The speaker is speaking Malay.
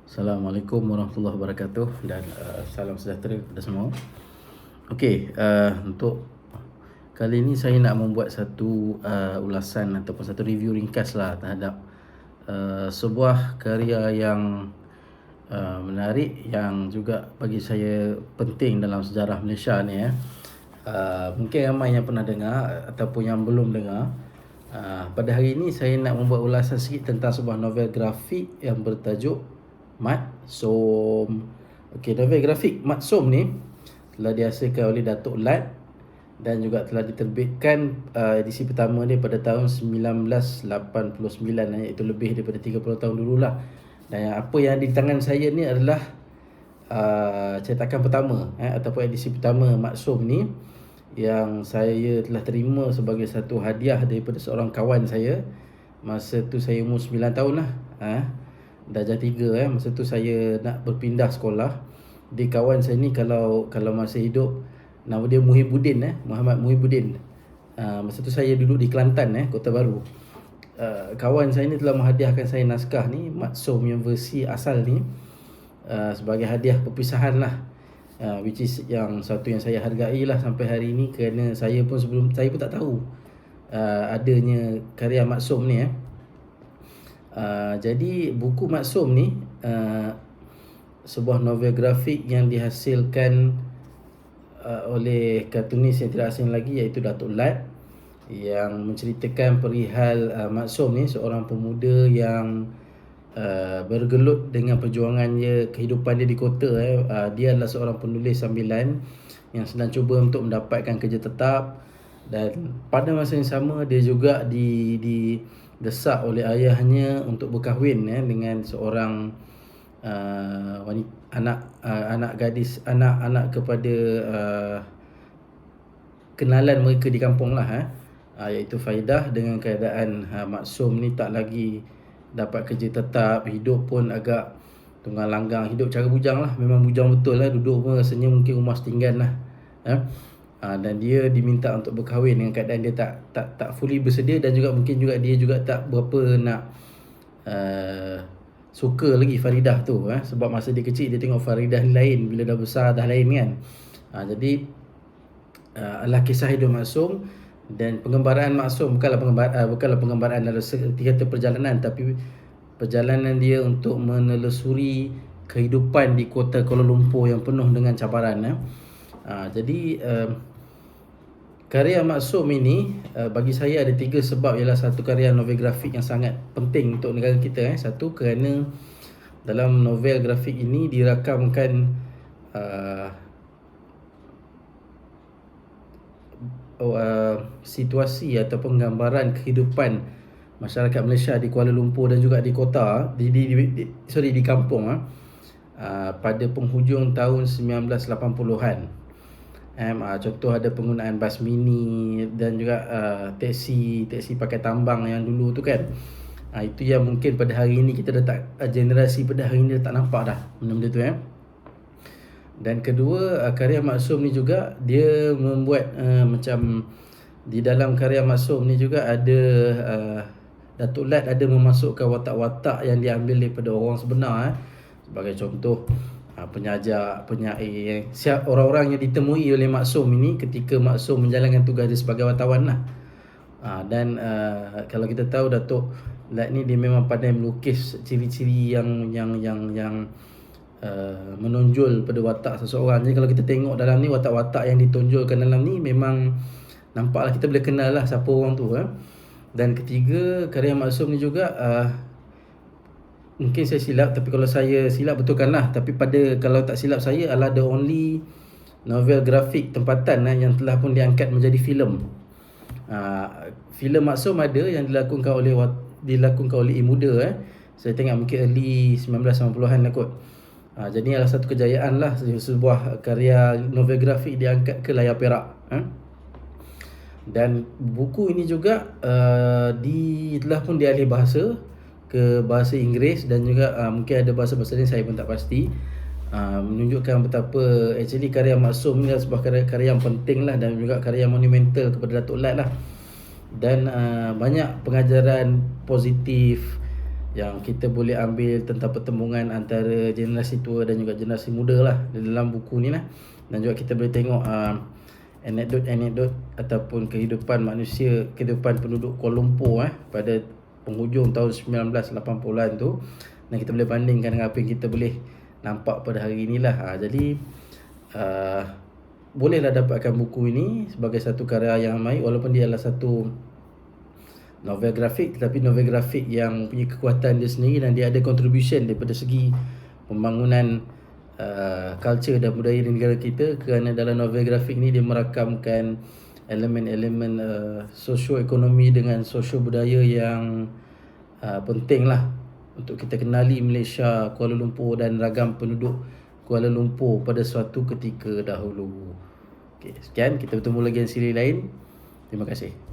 Assalamualaikum warahmatullahi wabarakatuh dan salam sejahtera kepada semua. Okey, untuk kali ini saya nak membuat satu ulasan ataupun satu review ringkas lah terhadap sebuah karya yang menarik yang juga bagi saya penting dalam sejarah Malaysia ni ya. Mungkin ramai yang pernah dengar ataupun yang belum dengar. Pada hari ini saya nak membuat ulasan sikit tentang sebuah novel grafik yang bertajuk Mat Som. Okey, novel grafik Mat Som ni telah dihasilkan oleh Datuk Lat dan juga telah diterbitkan edisi pertama dia pada tahun 1989, iaitu lebih daripada 30 tahun dululah. Dan apa yang ada di tangan saya ni adalah cetakan pertama ataupun edisi pertama Mat Som ni yang saya telah terima sebagai satu hadiah daripada seorang kawan saya. Masa tu saya umur 9 tahun lah. Darjah 3 masa tu saya nak berpindah sekolah. Di kawan saya ni kalau masih hidup, nama dia Muhyiddin, Muhammad Muhyiddin. Masa tu saya duduk di Kelantan, Kota Baru. Kawan saya ni telah menghadiahkan saya naskah ni Mat Som yang versi asal ni sebagai hadiah perpisahan lah. Which is yang satu yang saya hargai lah sampai hari ni, kerana saya pun tak tahu adanya karya Mat Som ni. Jadi buku Mat Som ni sebuah novel grafik yang dihasilkan oleh kartunis yang tidak asing lagi, iaitu Datuk Lat, yang menceritakan perihal Mat Som ni seorang pemuda yang bergelut dengan perjuangannya, kehidupan dia di kota. Dia adalah seorang penulis sambilan yang sedang cuba untuk mendapatkan kerja tetap, dan pada masa yang sama dia juga didesak oleh ayahnya untuk berkahwin dengan seorang anak gadis, anak kepada kenalan mereka di kampung lah, iaitu Faidah. Dengan keadaan Mat Som ni tak lagi dapat kerja tetap, hidup pun agak tunggang langgang, hidup cara bujang lah, memang bujang betul lah, duduk pun rasanya mungkin rumah setinggan lah. Dan dia diminta untuk berkahwin dengan keadaan dia tak fully bersedia, dan juga mungkin juga dia juga tak berapa nak suka lagi Faridah tu, sebab masa dia kecil dia tengok Faridah lain, bila dah besar dah lain kan. Jadi adalah kisah hidup Mat Som. Dan pengembaraan Mat Som bukanlah pengembaraan dalam seperti kata perjalanan, tapi perjalanan dia untuk menelusuri kehidupan di kota Kuala Lumpur yang penuh dengan cabaran. Jadi karya Mat Som ini bagi saya ada 3 sebab. Ialah satu, karya novel grafik yang sangat penting untuk negara kita. Satu, kerana dalam novel grafik ini dirakamkan situasi ataupun gambaran kehidupan masyarakat Malaysia di Kuala Lumpur dan juga di kota di kampung pada penghujung tahun 1980-an. Contoh ada penggunaan bas mini dan juga teksi pakai tambang yang dulu tu kan. Itu yang mungkin pada hari ini kita dah tak, generasi pada hari ini dah tak nampak dah benda-benda tu. Dan kedua, karya Mat Som ni juga dia membuat macam di dalam karya Mat Som ni juga ada Datuk Lat ada memasukkan watak-watak yang diambil daripada orang sebenar. Sebagai contoh, penyair, orang-orang yang ditemui oleh Mat Som ini ketika Mat Som menjalankan tugas dia sebagai wartawan lah. Dan kalau kita tahu Datuk Lat ni dia memang pandai melukis ciri-ciri yang menonjol pada watak seseorang. Jadi kalau kita tengok dalam ni, watak-watak yang ditonjolkan dalam ni memang nampaklah kita boleh kenal lah siapa orang tu. Dan ketiga, karya Mat Som ni juga mungkin saya silap, tapi kalau saya silap betulkanlah, tapi kalau tak silap saya adalah the only novel grafik tempatan yang telah pun diangkat menjadi filem. Filem Mat Som ada yang dilakonkan oleh Muda. Saya tengok mungkin early 1990-an lah kot. Jadi adalah satu kejayaan lah, sebuah karya novel grafik diangkat ke layar perak. Dan buku ini juga telah pun dialih bahasa ke bahasa Inggeris, dan juga mungkin ada bahasa-bahasa lain, saya pun tak pasti. Menunjukkan betapa actually karya Mat Som ni adalah sebuah karya yang penting lah, dan juga karya monumental kepada Datuk Lat lah. Dan banyak pengajaran positif yang kita boleh ambil tentang pertembungan antara generasi tua dan juga generasi muda lah dalam buku ni lah. Dan juga kita boleh tengok anekdot ataupun kehidupan manusia, kehidupan penduduk Kuala Lumpur pada penghujung tahun 1980-an tu, dan kita boleh bandingkan dengan apa yang kita boleh nampak pada hari inilah. Jadi bolehlah dapatkan buku ini sebagai satu karya yang baik, walaupun dia adalah satu novel grafik, tetapi novel grafik yang punya kekuatan dia sendiri, dan dia ada contribution daripada segi pembangunan culture dan budaya di negara kita, kerana dalam novel grafik ni dia merakamkan elemen-elemen sosioekonomi dengan sosio budaya yang penting lah untuk kita kenali Malaysia, Kuala Lumpur dan ragam penduduk Kuala Lumpur pada suatu ketika dahulu. Okey, sekian, kita bertemu lagi di siri lain. Terima kasih.